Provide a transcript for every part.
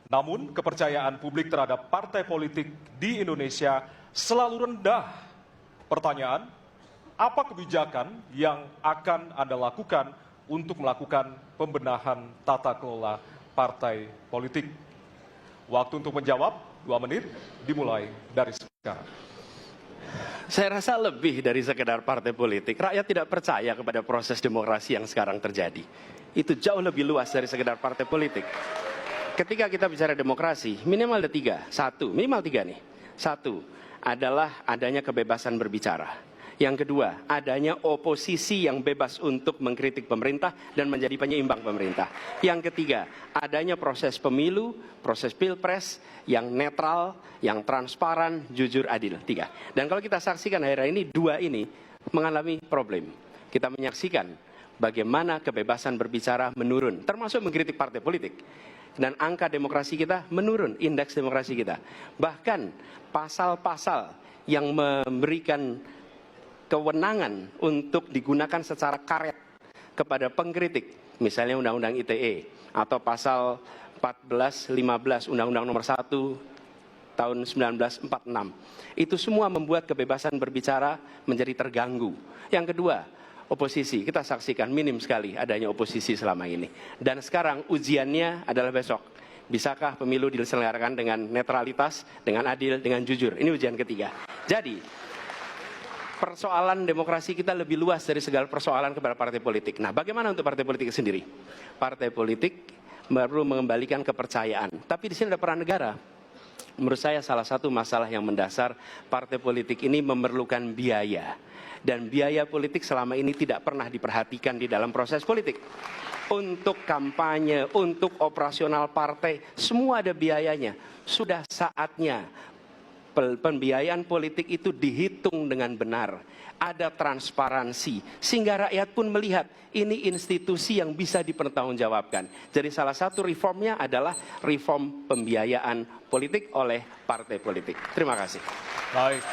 Namun, kepercayaan publik terhadap partai politik di Indonesia selalu rendah. Pertanyaan, apa kebijakan yang akan Anda lakukan untuk melakukan pembenahan tata kelola partai politik? Waktu untuk menjawab, 2 menit, dimulai dari sekarang. Saya rasa lebih dari sekedar partai politik. Rakyat tidak percaya kepada proses demokrasi yang sekarang terjadi. Itu jauh lebih luas dari sekedar partai politik. Ketika kita bicara demokrasi, minimal ada 3. Minimal 3 nih. 1 adalah adanya kebebasan berbicara. Yang kedua, adanya oposisi yang bebas untuk mengkritik pemerintah dan menjadi penyeimbang pemerintah. Yang ketiga, adanya proses pemilu, proses pilpres yang netral, yang transparan, jujur, adil. 3. Dan kalau kita saksikan akhir-akhir ini, 2 ini mengalami problem. Kita menyaksikan bagaimana kebebasan berbicara menurun, termasuk mengkritik partai politik. Dan angka demokrasi kita menurun, indeks demokrasi kita. Bahkan pasal-pasal yang memberikan kewenangan untuk digunakan secara karet kepada pengkritik, misalnya Undang-Undang ITE atau pasal 14-15 Undang-Undang Nomor 1 tahun 1946. Itu semua membuat kebebasan berbicara menjadi terganggu. Yang kedua, oposisi. Kita saksikan minim sekali adanya oposisi selama ini. Dan sekarang ujiannya adalah besok. Bisakah pemilu diselenggarakan dengan netralitas, dengan adil, dengan jujur? Ini ujian ketiga. Jadi, persoalan demokrasi kita lebih luas dari segala persoalan kepada partai politik. Nah, bagaimana untuk partai politik sendiri? Partai politik perlu mengembalikan kepercayaan. Tapi di sini ada peran negara. Menurut saya salah satu masalah yang mendasar partai politik ini memerlukan biaya. Dan biaya politik selama ini tidak pernah diperhatikan di dalam proses politik. Untuk kampanye, untuk operasional partai, semua ada biayanya. Sudah saatnya pembiayaan politik itu dihitung dengan benar. Ada transparansi, sehingga rakyat pun melihat ini institusi yang bisa dipertanggungjawabkan. Jadi salah satu reformnya adalah reform pembiayaan politik oleh partai politik. Terima kasih. Baik.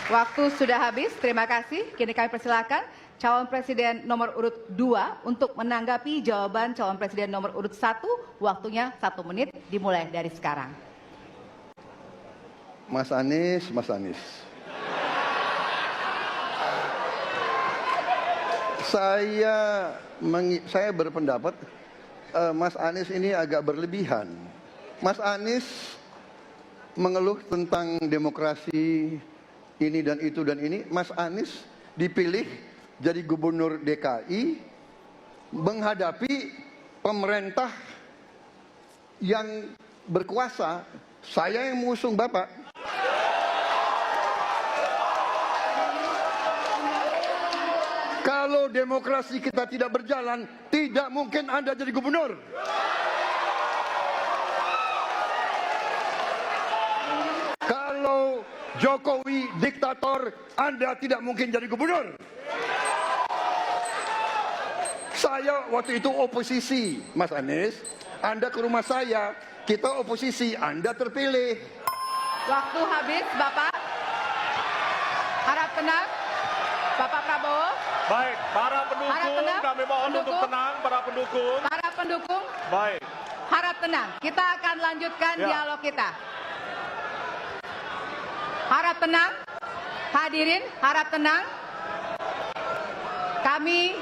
Waktu sudah habis, terima kasih. Kini kami persilakan calon presiden nomor urut 2 untuk menanggapi jawaban calon presiden nomor urut 1. Waktunya 1 menit, dimulai dari sekarang. Mas Anies. Saya berpendapat Mas Anies ini agak berlebihan. Mas Anies mengeluh tentang demokrasi ini dan itu dan ini. Mas Anies dipilih jadi gubernur DKI menghadapi pemerintah yang berkuasa. Saya yang mengusung Bapak. Kalau demokrasi kita tidak berjalan, tidak mungkin Anda jadi gubernur. Kalau Jokowi diktator, Anda tidak mungkin jadi gubernur. Saya waktu itu oposisi, Mas Anies. Anda ke rumah saya, kita oposisi, Anda terpilih. Waktu habis, Bapak. Harap tenang, Bapak Prabowo. Baik, para pendukung, kami mohon untuk tenang, para pendukung. Para pendukung, Baik. harap tenang. Kita akan lanjutkan dialog kita. Harap tenang, hadirin, harap tenang. Kami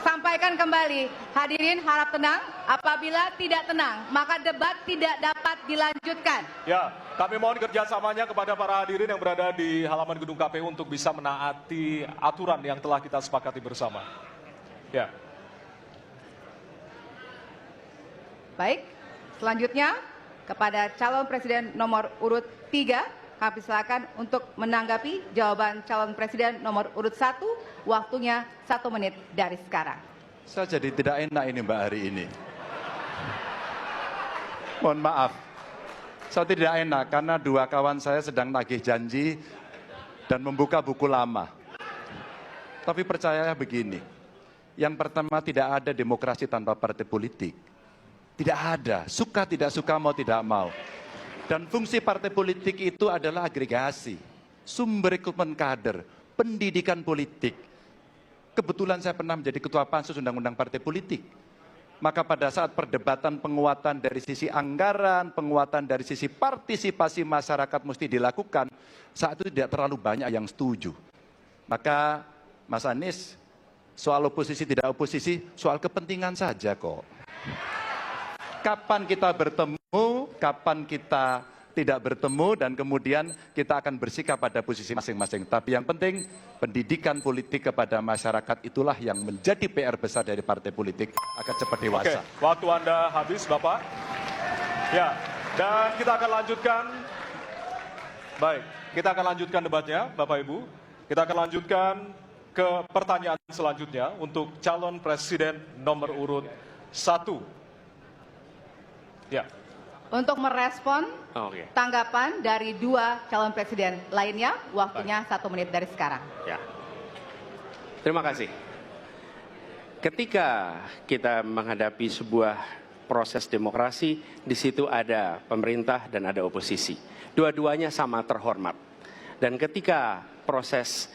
sampaikan kembali, hadirin harap tenang. Apabila tidak tenang, maka debat tidak dapat dilanjutkan. Ya, kami mohon kerjasamanya kepada para hadirin yang berada di halaman gedung KPU untuk bisa menaati aturan yang telah kita sepakati bersama. Ya. Baik, selanjutnya kepada calon presiden nomor urut 3. Kami silakan untuk menanggapi jawaban calon presiden nomor urut 1. Waktunya 1 menit dari sekarang. Saya jadi tidak enak ini Mbak hari ini. Mohon maaf. Saya tidak enak karena 2 kawan saya sedang nagih janji dan membuka buku lama. Tapi percaya begini. Yang pertama, tidak ada demokrasi tanpa partai politik. Tidak ada. Suka tidak suka, mau tidak mau. Dan fungsi partai politik itu adalah agregasi, sumber rekrutmen kader, pendidikan politik. Kebetulan saya pernah menjadi ketua pansus undang-undang partai politik. Maka pada saat perdebatan penguatan dari sisi anggaran, penguatan dari sisi partisipasi masyarakat mesti dilakukan, saat itu tidak terlalu banyak yang setuju. Maka Mas Anies, soal oposisi tidak oposisi, soal kepentingan saja kok. Kapan kita bertemu, kapan kita tidak bertemu, dan kemudian kita akan bersikap pada posisi masing-masing. Tapi yang penting, pendidikan politik kepada masyarakat itulah yang menjadi PR besar dari partai politik agar cepat dewasa. Oke, waktu Anda habis, Bapak. Ya, dan kita akan lanjutkan. Baik, kita akan lanjutkan debatnya, Bapak Ibu. Kita akan lanjutkan ke pertanyaan selanjutnya untuk calon presiden nomor urut 1. Ya. Untuk merespon tanggapan dari dua calon presiden lainnya, waktunya 1 menit dari sekarang. Ya. Terima kasih. Ketika kita menghadapi sebuah proses demokrasi, di situ ada pemerintah dan ada oposisi. Dua-duanya sama terhormat. Dan ketika proses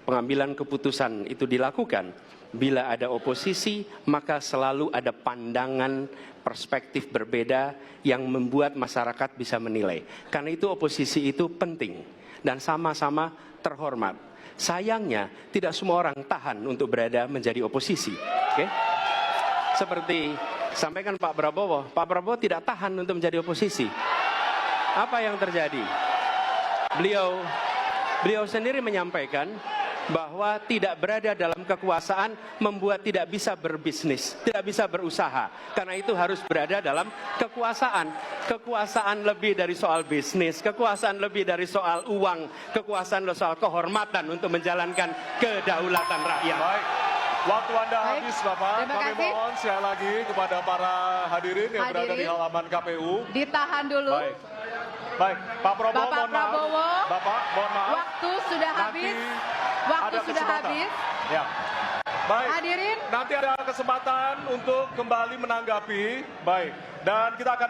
pengambilan keputusan itu dilakukan, bila ada oposisi, maka selalu ada pandangan perspektif berbeda yang membuat masyarakat bisa menilai. Karena itu oposisi itu penting dan sama-sama terhormat. Sayangnya tidak semua orang tahan untuk berada menjadi oposisi. Oke? Seperti sampaikan Pak Prabowo tidak tahan untuk menjadi oposisi. Apa yang terjadi? Beliau sendiri menyampaikan bahwa tidak berada dalam kekuasaan membuat tidak bisa berbisnis, tidak bisa berusaha. Karena itu harus berada dalam kekuasaan. Kekuasaan lebih dari soal bisnis, kekuasaan lebih dari soal uang, kekuasaan soal kehormatan untuk menjalankan kedaulatan rakyat. Baik, waktu Anda Baik, habis, Bapak. terima Kami kasih. mohon sekali lagi kepada para hadirin yang berada di halaman KPU. Ditahan dulu. Baik, Pak Prabowo, Bapak mohon maaf. Prabowo, Bapak, mohon maaf. waktu sudah habis. Nanti Waktu ada sudah kesempatan. habis. Ya. Baik. Hadirin. Nanti ada kesempatan untuk kembali menanggapi. Baik. Dan kita akan